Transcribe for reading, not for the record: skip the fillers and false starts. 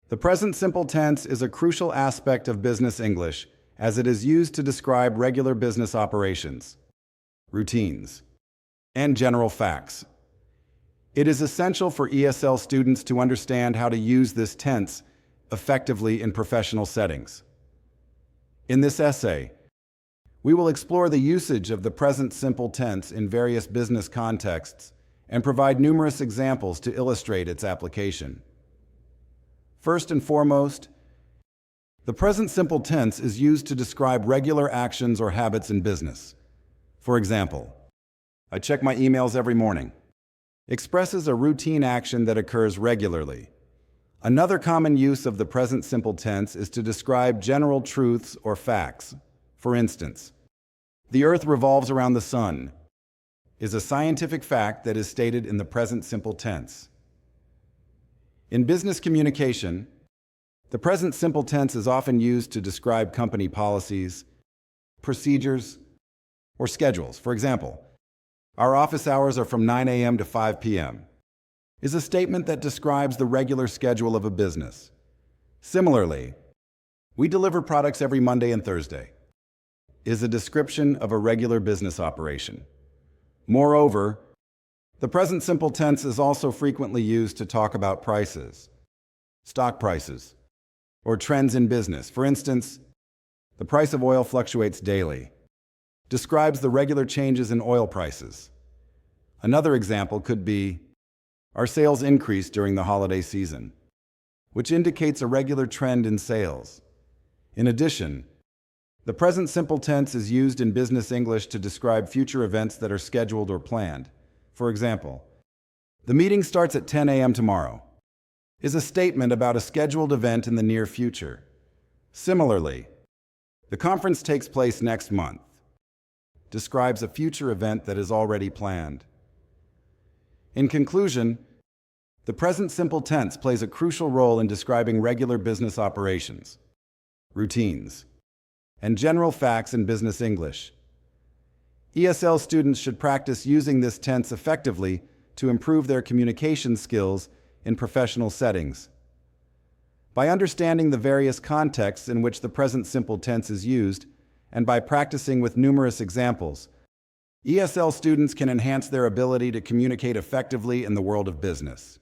The present simple tense is a crucial aspect of business English as it is used to describe regular business operations, routines, and general facts. It is essential for ESL students to understand how to use this tense effectively in professional settings. In this essay, we will explore the usage of the present simple tense in various business contexts and provide numerous examples to illustrate its application. First and foremost, the present simple tense is used to describe regular actions or habits in business. For example, I check my emails every morning. Expresses a routine action that occurs regularly. Another common use of the present simple tense is to describe general truths or facts. For instance, the earth revolves around the sun is a scientific fact that is stated in the present simple tense. In business communication, the present simple tense is often used to describe company policies, procedures, or schedules. For example, our office hours are from 9 a.m. to 5 p.m. is a statement that describes the regular schedule of a business. Similarly, we deliver products every Monday and Thursday is a description of a regular business operation. Moreover, the present simple tense is also frequently used to talk about prices, stock prices, or trends in business. For instance, the price of oil fluctuates daily, describes the regular changes in oil prices. Another example could be, our sales increased during the holiday season, which indicates a regular trend in sales. In addition, the present simple tense is used in business English to describe future events that are scheduled or planned. For example, the meeting starts at 10 a.m. tomorrow is a statement about a scheduled event in the near future. Similarly, the conference takes place next month describes a future event that is already planned. In conclusion, the present simple tense plays a crucial role in describing regular business operations, routines, and general facts in business English. ESL students should practice using this tense effectively to improve their communication skills in professional settings. By understanding the various contexts in which the present simple tense is used, and by practicing with numerous examples, ESL students can enhance their ability to communicate effectively in the world of business.